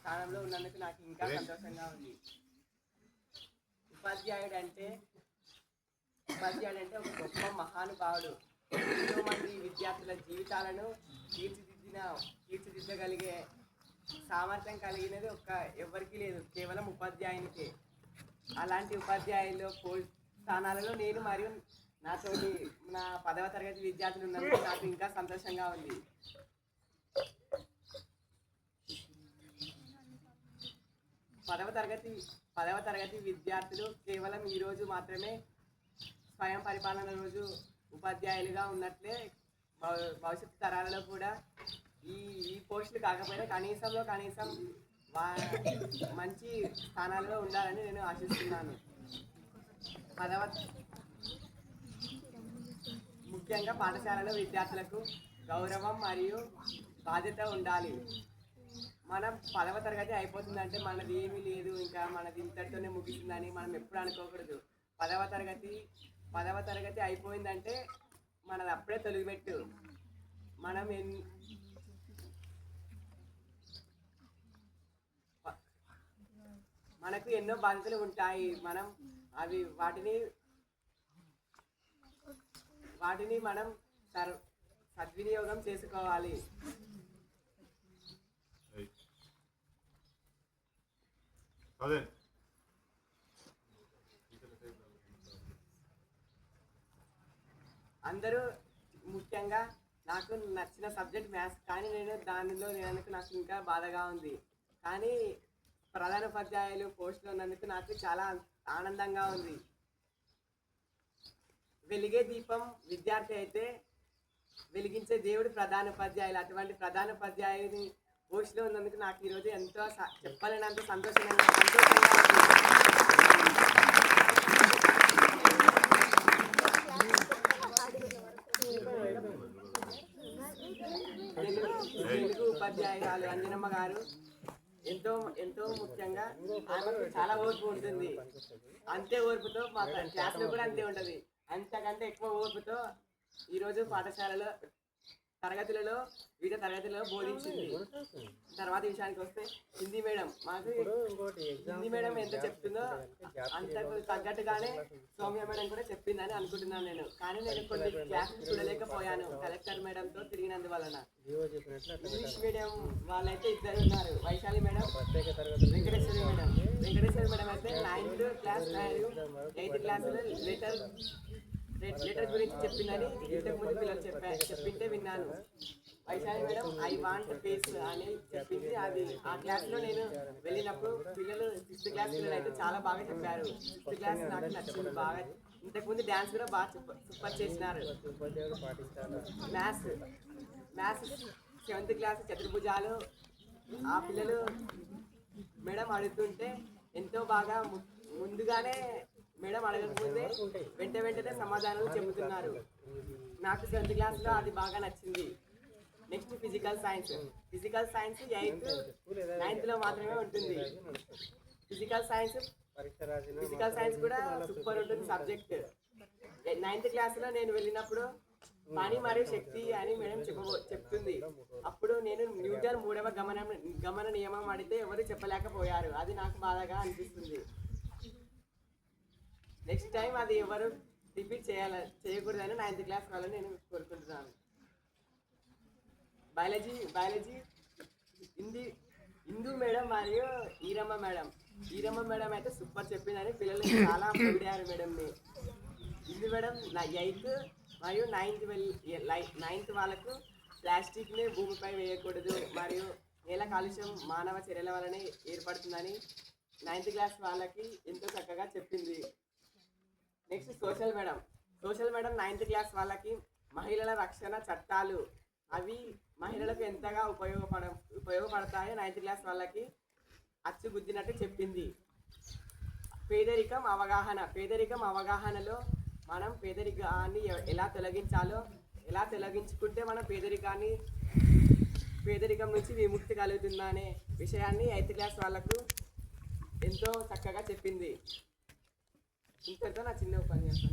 స్థానంలో ఉన్నందుకు నాకు ఇంకా సంతోషంగా ఉంది. ఉపాధ్యాయుడు అంటే ఒక గొప్ప మహానుభావుడు. ఎంతో మంది విద్యార్థుల జీవితాలను తీర్చిదిద్దగలిగే సామర్థ్యం కలిగినది ఎవరికీ లేదు, కేవలం ఉపాధ్యాయునికే. అలాంటి ఉపాధ్యాయుల్లో స్థానాలలో నేను మరియు నా 10వ తరగతి విద్యార్థులు ఉన్నందుకు నాకు ఇంకా సంతోషంగా ఉంది. 10వ తరగతి విద్యార్థులు కేవలం ఈ రోజు మాత్రమే స్వయం పరిపాలన రోజు ఉపాధ్యాయులుగా ఉన్నట్లే భవిష్యత్తు తరాలలో కూడా ఈ పోస్టులు కాకపోయినా కనీసం మంచి స్థానాలలో ఉండాలని నేను ఆశిస్తున్నాను. ముఖ్యంగా పాఠశాలలో విద్యార్థులకు గౌరవం మరియు బాధ్యత ఉండాలి. మనం 10వ తరగతి అయిపోతుందంటే మనది ఏమీ లేదు, ఇంకా మనది ఇంతటితోనే ముగిసిందని మనం ఎప్పుడు అనుకోకూడదు. 10వ తరగతి అయిపోయిందంటే మనది అప్పుడే తొలిగిపెట్టు. మనకు ఎన్నో బాధ్యతలు ఉంటాయి. మనం వాటిని మనం సద్వినియోగం చేసుకోవాలి. అందరూ ముఖ్యంగా నాకు నచ్చిన సబ్జెక్ట్ మ్యాథ్స్, కానీ దానిలో లేనందుకు నాకు ఇంకా బాధగా ఉంది. కానీ ప్రధానోపాధ్యాయులు పోస్టులో ఉన్నందుకు నాకు చాలా ఆనందంగా ఉంది. వెలిగే దీపం విద్యార్థి అయితే వెలిగించే దేవుడు ప్రధానోపాధ్యాయులు. అటువంటి ప్రధానోపాధ్యాయుని పోస్టులో ఉన్నందుకు నాకు ఈరోజు ఎంతో చెప్పలేనంత సంతోషంగా తెలుగు ఉపాధ్యాయురాలు అంజనమ్మ గారు ఎంతో ముఖ్యంగా ఆమెకు చాలా ఓర్పు ఉంటుంది. అంతే ఓర్పుతో మా క్లాస్లో కూడా అంతే ఉంటుంది. అంతకంటే ఎక్కువ ఓర్పుతో ఈరోజు పాఠశాలలో వివిధ తరగతులలో బోధించింది. తర్వాత విషయానికి వస్తే హిందీ మేడం ఎంత చెప్తుందో అంతకు తగ్గట్టుగానే సౌమ్య మేడం కూడా చెప్పిందని అనుకుంటున్నాను నేను. కానీ నేను కొన్ని క్లాసులు చూడలేకపోయాను కలెక్టర్ మేడంతో తిరిగినందువలన. ఇంగ్లీష్ మీడియం వాళ్ళైతే ఇద్దరు ఉన్నారు, వైశాలి మేడం, వెంకటేశ్వరి మేడం అయితే 9th క్లాస్ మరియు 8th క్లాసులో లెటర్ గురించి చెప్పిందని ఇంతకుముందు పిల్లలు చెప్పింటే విన్నాను. Vaishali madam I want face అని చెప్పింది. ఆ క్లాస్లో నేను వెళ్ళినప్పుడు పిల్లలు 6th క్లాస్ పిల్లలు అయితే చాలా బాగా చెప్పారు. 6th క్లాస్ నాకు నచ్చింది బాగా. ఇంతకుముందు డ్యాన్స్ కూడా బాగా సూపర్ చేసినారు. మ్యాథ్స్ 7th క్లాస్ చతుర్భుజాలు ఆ పిల్లలు మేడం అడుగుతుంటే ఎంతో బాగా ముందుగానే మేడం అడగకముందే వెంటనే సమాధానాలు చెబుతున్నారు. నాకు 7th క్లాస్లో అది బాగా నచ్చింది. Next physical science 8th 9th మాత్రమే ఉంటుంది. ఫిజికల్ సైన్స్ కూడా సూపర్ ఉంటుంది సబ్జెక్ట్. 9th క్లాస్లో నేను వెళ్ళినప్పుడు పని మరియు శక్తి అని మేడం చెప్తుంది. అప్పుడు నేను న్యూటన్ 3వ గమన నియమం అడిగితే ఎవరు చెప్పలేకపోయారు. అది నాకు బాధగా అనిపిస్తుంది. నెక్స్ట్ టైం అది ఎవరు రిపీట్ చేయకూడదని 9th క్లాస్ వాళ్ళని నేను కోరుకుంటున్నాను. బయాలజీ హిందూ మేడం మరియు ఈరమ్మ మేడం అయితే సూపర్ చెప్పిందని పిల్లలు చాలా పొగిడారు మేడంని. హిందూ మేడం 8th మరియు 9th వాళ్ళకు ప్లాస్టిక్ని భూమిపై వేయకూడదు మరియు నేల కాలుష్యం మానవ చర్యల వలనే ఏర్పడుతుందని 9th క్లాస్ వాళ్ళకి ఎంతో చక్కగా చెప్పింది. Next social madam 9th class వాళ్ళకి మహిళల రక్షణ చట్టాలు అవి మహిళలకు ఎంతగా ఉపయోగపడతాయో 9th క్లాస్ వాళ్ళకి అచ్చుగుద్దినట్టు చెప్పింది. పేదరికం అవగాహనలో మనం పేదరికాన్ని ఎలా తొలగించుకుంటే మనం పేదరికం నుంచి విముక్తి కలుగుతుందనే విషయాన్ని 8th క్లాస్ వాళ్ళకు ఎంతో చక్కగా చెప్పింది. ఇంతటితో నా చిన్న ఉపన్యాసం.